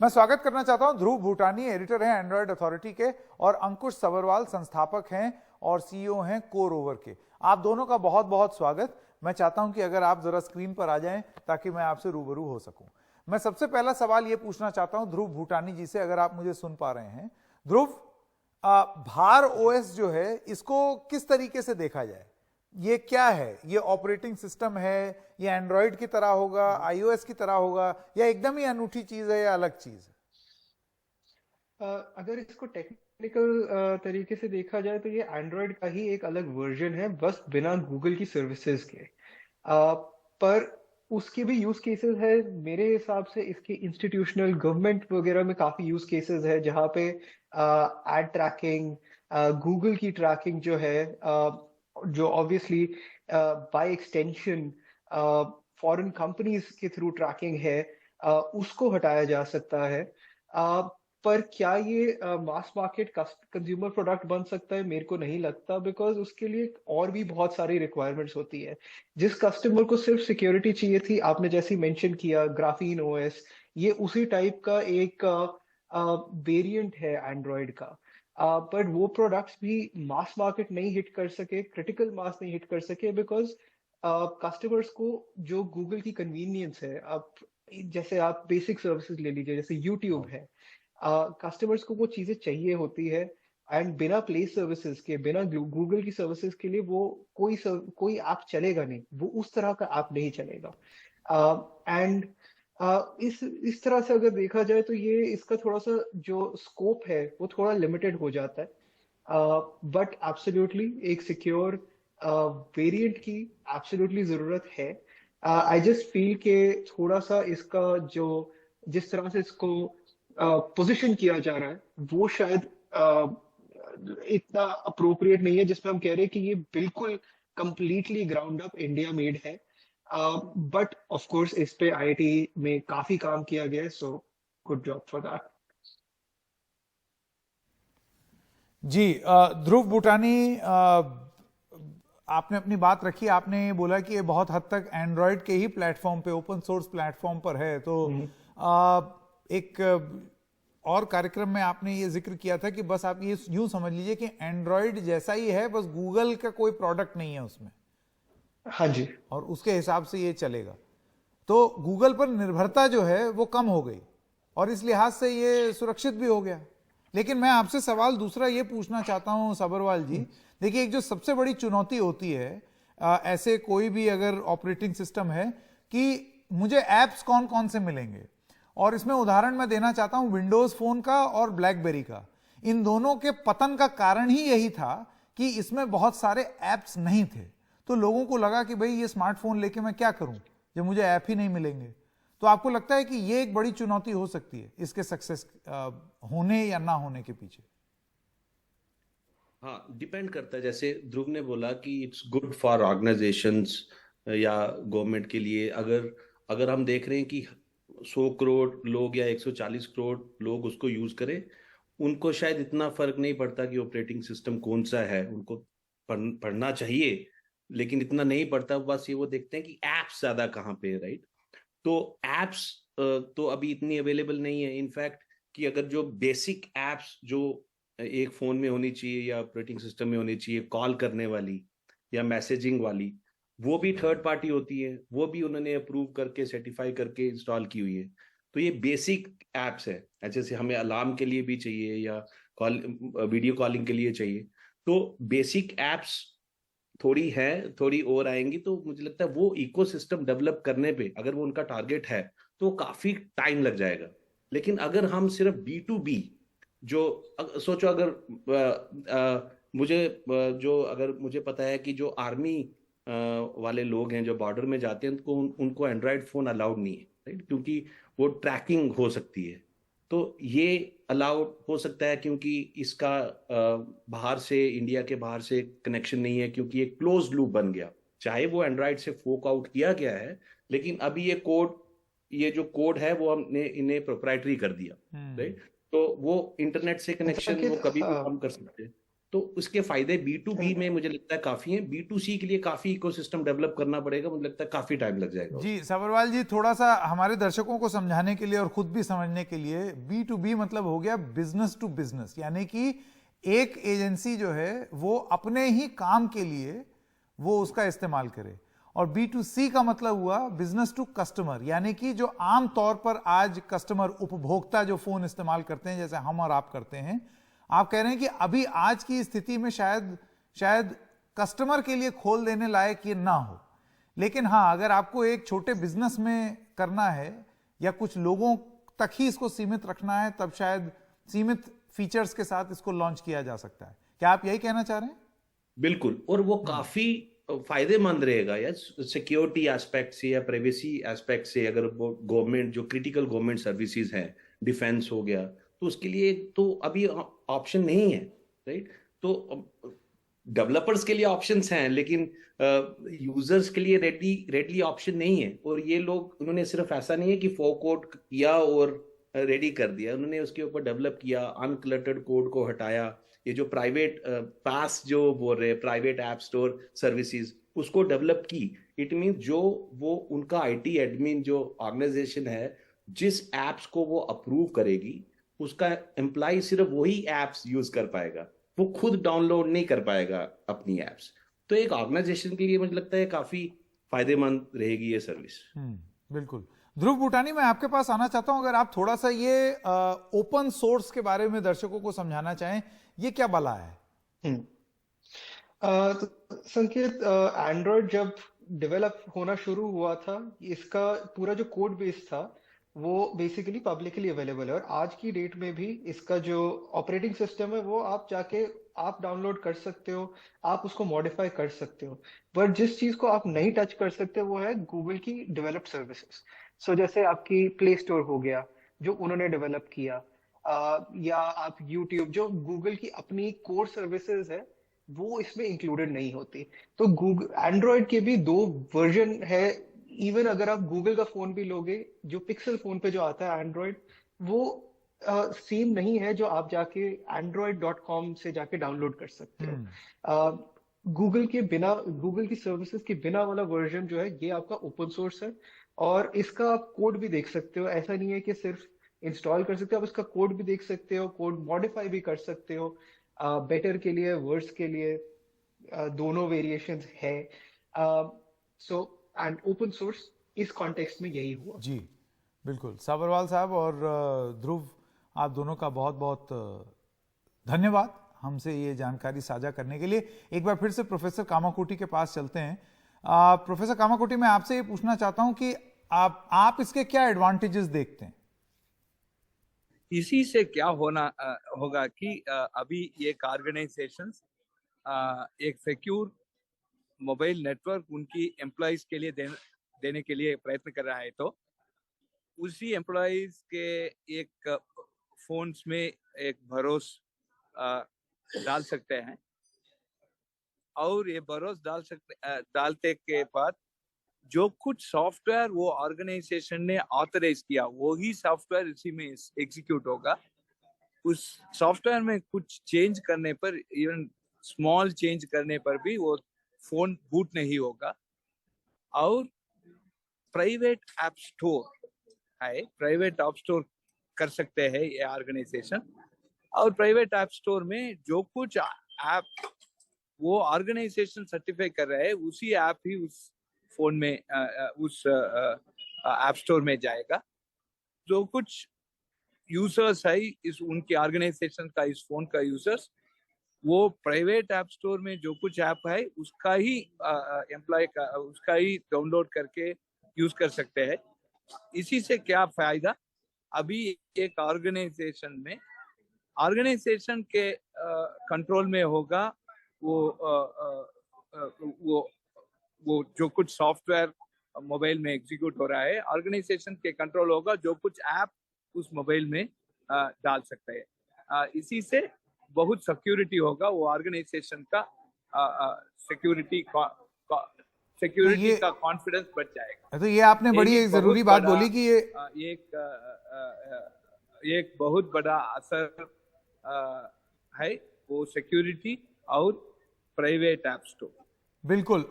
मैं स्वागत करना चाहता हूं ध्रुव भूटानी, एडिटर हैं एंड्रॉयड अथॉरिटी के, और अंकुश सबरवाल संस्थापक हैं और सीईओ हैं कोर ओवर के। आप दोनों का बहुत बहुत स्वागत। मैं चाहता हूं कि अगर आप जरा स्क्रीन पर आ जाएं ताकि मैं आपसे रूबरू हो सकूं। मैं सबसे पहला सवाल ये पूछना चाहता हूं ध्रुव भूटानी जी से, अगर आप मुझे सुन पा रहे हैं। ध्रुव, भार ओएस जो है इसको किस तरीके से देखा जाए? ये क्या है? ये ऑपरेटिंग सिस्टम है, ये एंड्रॉयड की तरह होगा, आईओएस की तरह होगा, या एकदम ही अनूठी चीज है या अलग चीज है? अगर इसको टेक्निकल तरीके से देखा जाए तो ये एंड्रॉयड का ही एक अलग वर्जन है, बस बिना गूगल की सर्विसेज के। पर उसके भी यूज केसेस है मेरे हिसाब से। इसके इंस्टीट्यूशनल गवर्नमेंट वगैरह में काफी यूज केसेस है जहाँ पे एड ट्रैकिंग, गूगल की ट्रैकिंग जो है, जो obviously by extension foreign companies के थ्रू ट्रैकिंग है, उसको हटाया जा सकता है। पर क्या ये मास मार्केट कंज्यूमर प्रोडक्ट बन सकता है? मेरे को नहीं लगता, बिकॉज उसके लिए और भी बहुत सारी रिक्वायरमेंट्स होती है। जिस कस्टमर को सिर्फ सिक्योरिटी चाहिए थी, आपने जैसे मेंशन किया ग्राफीन ओएस, ये उसी टाइप का एक वेरिएंट है एंड्रॉयड का। बट वो प्रोडक्ट्स भी मास मार्केट नहीं हिट कर सके, क्रिटिकल मास नहीं हिट कर सके, बिकॉज कस्टमर्स को जो गूगल की कन्वीनियंस है, आप जैसे आप बेसिक सर्विसेज ले लीजिए, जैसे यूट्यूब है, कस्टमर्स को वो चीजें चाहिए होती है। एंड बिना प्ले सर्विसेज के, बिना गूगल की सर्विसेज के लिए वो कोई ऐप चलेगा नहीं, वो उस तरह का ऐप नहीं चलेगा। एंड इस तरह से अगर देखा जाए तो ये इसका थोड़ा सा जो स्कोप है वो थोड़ा लिमिटेड हो जाता है। बट एब्सोल्युटली एक सिक्योर वेरिएंट की एब्सोल्युटली जरूरत है। आई जस्ट फील के थोड़ा सा इसका जो जिस तरह से इसको पोजीशन किया जा रहा है वो शायद इतना अप्रोप्रिएट नहीं है, जिसमें हम कह रहे हैं कि ये बिल्कुल completely ground up India made है। बट ऑफ कोर्स इस पे आईआईटी में काफी काम किया गया है, so good job for that. जी, ध्रुव भूटानी, आपने अपनी बात रखी। आपने ये बोला कि ये बहुत हद तक एंड्रॉयड के ही प्लेटफॉर्म पे, ओपन सोर्स प्लेटफॉर्म पर है। तो एक और कार्यक्रम में आपने ये जिक्र किया था कि बस आप ये यूं समझ लीजिए कि एंड्रॉयड जैसा ही है, बस गूगल का कोई प्रोडक्ट नहीं है उसमें, हाँ जी। और उसके हिसाब से ये चलेगा। तो गूगल पर निर्भरता जो है वो कम हो गई, और इस लिहाज से ये सुरक्षित भी हो गया। लेकिन मैं आपसे सवाल दूसरा ये पूछना चाहता हूं सबरवाल जी। देखिए, एक जो सबसे बड़ी चुनौती होती है ऐसे कोई भी अगर ऑपरेटिंग सिस्टम है, कि मुझे एप्स कौन कौन से मिलेंगे। और इसमें उदाहरण मैं देना चाहता हूं विंडोज फोन का और ब्लैकबेरी का। इन दोनों के पतन का कारण ही यही था कि इसमें बहुत सारे एप्स नहीं थे। तो लोगों को लगा कि भाई ये स्मार्टफोन लेके मैं क्या करूं जब मुझे ऐप ही नहीं मिलेंगे। तो आपको लगता है कि ये एक बड़ी चुनौती हो सकती है इसके सक्सेस होने या ना होने के पीछे? हाँ, डिपेंड करता है। जैसे ध्रुव ने बोला कि इट्स गुड फॉर ऑर्गेनाइजेशंस या गवर्नमेंट के लिए। अगर अगर हम देख रहे हैं कि 100 करोड़ लोग या 140 करोड़ लोग उसको यूज करें, उनको शायद इतना फर्क नहीं पड़ता कि ऑपरेटिंग सिस्टम कौन सा है। उनको पढ़ना चाहिए, लेकिन इतना नहीं पड़ता। बस ये वो देखते हैं कि एप्स ज्यादा कहाँ पे है, राइट? तो एप्स तो अभी इतनी अवेलेबल नहीं है। इनफैक्ट कि अगर जो बेसिक एप्स जो एक फोन में होनी चाहिए या ऑपरेटिंग सिस्टम में होनी चाहिए, कॉल करने वाली या मैसेजिंग वाली, वो भी थर्ड पार्टी होती है। वो भी उन्होंने अप्रूव करके सर्टिफाई करके इंस्टॉल की हुई है। तो ये बेसिक एप्स है। जैसे हमें अलार्म के लिए भी चाहिए या कॉल, वीडियो कॉलिंग के लिए चाहिए। तो बेसिक एप्स थोड़ी है, थोड़ी और आएंगी। तो मुझे लगता है वो इकोसिस्टम डेवलप करने पे, अगर वो उनका टारगेट है, तो काफी टाइम लग जाएगा। लेकिन अगर हम सिर्फ B2B, जो सोचो, अगर अगर मुझे पता है कि जो आर्मी वाले लोग हैं जो बॉर्डर में जाते हैं, तो उनको एंड्रॉयड फोन अलाउड नहीं है, राइट? क्योंकि वो ट्रैकिंग हो सकती है। तो ये अलाउड हो सकता है क्योंकि इसका बाहर से, इंडिया के बाहर से कनेक्शन नहीं है, क्योंकि एक क्लोज लूप बन गया। चाहे वो एंड्रॉयड से फोक आउट किया गया है, लेकिन अभी ये जो कोड है वो हमने इन्हें प्रोप्राइटरी कर दिया, राइट? तो वो इंटरनेट से कनेक्शन वो कभी भी अंकित, हम कर सकते हैं। तो उसके फायदे B2B में मुझे लगता है काफी हैं। B2C के लिए काफी इकोसिस्टम डेवलप करना पड़ेगा, मुझे लगता है काफी टाइम लग जाएगा। जी सबरवाल जी, थोड़ा सा हमारे दर्शकों को समझाने के लिए और खुद भी समझने के लिए, B2B मतलब हो गया बिजनेस टू बिजनेस, यानी कि एक एजेंसी जो है वो अपने ही काम के लिए वो उसका इस्तेमाल करे, और B2C का मतलब हुआ बिजनेस टू कस्टमर, यानी कि जो आम तौर पर आज कस्टमर उपभोक्ता जो फोन इस्तेमाल करते हैं जैसे हम और आप करते हैं, आप कह रहे हैं कि अभी आज की स्थिति में शायद कस्टमर के लिए खोल देने लायक ये ना हो, लेकिन हाँ अगर आपको एक छोटे बिजनेस में करना है या कुछ लोगों तक ही इसको सीमित रखना है, तब शायद सीमित फीचर्स के साथ इसको लॉन्च किया जा सकता है। क्या आप यही कहना चाह रहे हैं? बिल्कुल, और वो काफी फायदेमंद रहेगा या सिक्योरिटी एस्पेक्ट से या प्राइवेसी एस्पेक्ट से। अगर वो गवर्नमेंट जो क्रिटिकल गवर्नमेंट सर्विसेज हैं, डिफेंस हो गया, तो उसके लिए तो अभी ऑप्शन नहीं है, राइट? तो डेवलपर्स के लिए ऑप्शंस हैं, लेकिन यूजर्स के लिए रेडली ऑप्शन नहीं है। और ये लोग, उन्होंने सिर्फ ऐसा नहीं है कि फोरकोड किया और रेडी कर दिया, उन्होंने उसके ऊपर डेवलप किया, अनक्लटर्ड कोड को हटाया, ये जो प्राइवेट पास जो बोल रहे हैं, प्राइवेट ऐप स्टोर सर्विसेज, उसको डेवलप की। इट मीन जो वो उनका आईटी एडमिन जो ऑर्गेनाइजेशन है, जिस एप्स को वो अप्रूव करेगी, उसका एम्प्लॉय सिर्फ वही एप्स यूज कर पाएगा, वो खुद डाउनलोड नहीं कर पाएगा अपनी एप्स। तो एक ऑर्गेनाइजेशन के लिए मुझे लगता है काफी फायदेमंद रहेगी ये सर्विस। बिल्कुल। ध्रुव भूटानी, मैं आपके पास आना चाहता हूं, अगर आप थोड़ा सा ये ओपन सोर्स के बारे में दर्शकों को समझाना चाहें, ये क्या बला है? तो संकेत, एंड्रॉयड जब डेवलप होना शुरू हुआ था, इसका पूरा जो कोड बेस था वो बेसिकली पब्लिकली अवेलेबल है, और आज की डेट में भी इसका जो ऑपरेटिंग सिस्टम है वो आप डाउनलोड कर सकते हो, आप उसको मॉडिफाई कर सकते हो। पर जिस चीज को आप नहीं टच कर सकते वो है गूगल की डेवलप्ड सर्विसेज। सो जैसे आपकी प्ले स्टोर हो गया जो उन्होंने डेवलप किया, या आप यूट्यूब, जो गूगल की अपनी कोर सर्विसेज है, वो इसमें इंक्लूडेड नहीं होती। तो गूगल एंड्रॉयड के भी 2 वर्जन है। इवन अगर आप गूगल का फोन भी लोगे, जो पिक्सल फोन पे जो आता है एंड्रॉयड, वो सेम नहीं है जो आप जाके android.com से जाके डाउनलोड कर सकते हो। गूगल की सर्विसेज के बिना वाला वर्जन जो है, ये आपका ओपन सोर्स है, और इसका आप कोड भी देख सकते हो। ऐसा नहीं है कि सिर्फ इंस्टॉल कर सकते हो, आप इसका कोड भी देख सकते हो, कोड मॉडिफाई भी कर सकते हो, बेटर के लिए, वर्स के लिए, दोनों वेरिएशंस है। सो एंड ओपन सोर्स इस कॉन्टेक्स्ट में यही हुआ। जी बिल्कुल। साबरवाल साहब और ध्रुव, आप दोनों का बहुत बहुत धन्यवाद हमसे ये जानकारी साझा करने के लिए। एक बार फिर से प्रोफेसर कामाकोटी के पास चलते हैं। प्रोफेसर कामाकोटी, मैं आपसे ये पूछना चाहता हूं कि आप इसके क्या एडवांटेजेस देखते हैं? इसी से क्या होगा कि अभी एक ऑर्गेनाइजेशन एक सिक्योर मोबाइल नेटवर्क उनकी एम्प्लॉइज के लिए देने के लिए प्रयत्न कर रहा है, तो उसी एम्प्लॉइज के एक फोन्स में एक भरोसा डाल सकते हैं, और ये भरोसा डालते के बाद जो कुछ सॉफ्टवेयर वो ऑर्गेनाइजेशन ने ऑथराइज किया, वो ही सॉफ्टवेयर इसी में एग्जीक्यूट होगा। उस सॉफ्टवेयर में कुछ चेंज करने पर, इवन स्मॉल चेंज करने पर भी वो फोन बूट नहीं होगा। और प्राइवेट ऐप स्टोर है, प्राइवेट ऐप स्टोर कर सकते हैं ये ऑर्गेनाइजेशन, और प्राइवेट ऐप स्टोर में जो कुछ ऐप वो ऑर्गेनाइजेशन सर्टिफाई कर रहा है, उसी ऐप ही उस फोन में उस ऐप स्टोर में जाएगा। जो कुछ यूजर्स है इस उनकी ऑर्गेनाइजेशन का, इस फोन का यूजर्स, वो प्राइवेट ऐप स्टोर में जो कुछ ऐप है उसका ही एम्प्लॉय का, उसका ही डाउनलोड करके यूज कर सकते हैं। इसी से क्या फायदा, अभी एक ऑर्गेनाइजेशन में, ऑर्गेनाइजेशन के कंट्रोल में होगा वो जो कुछ सॉफ्टवेयर मोबाइल में एग्जीक्यूट हो रहा है, ऑर्गेनाइजेशन के कंट्रोल होगा जो कुछ ऐप उस मोबाइल में डाल सकते हैं। इसी से बहुत सिक्योरिटी होगा, वो ऑर्गेनाइजेशन का सिक्योरिटी का कॉन्फिडेंस बढ़ जाएगा। तो ये आपने बड़ी एक जरूरी बात बोली कि ये एक बहुत बड़ा असर है वो सिक्योरिटी और प्राइवेट ऐप स्टोर। बिल्कुल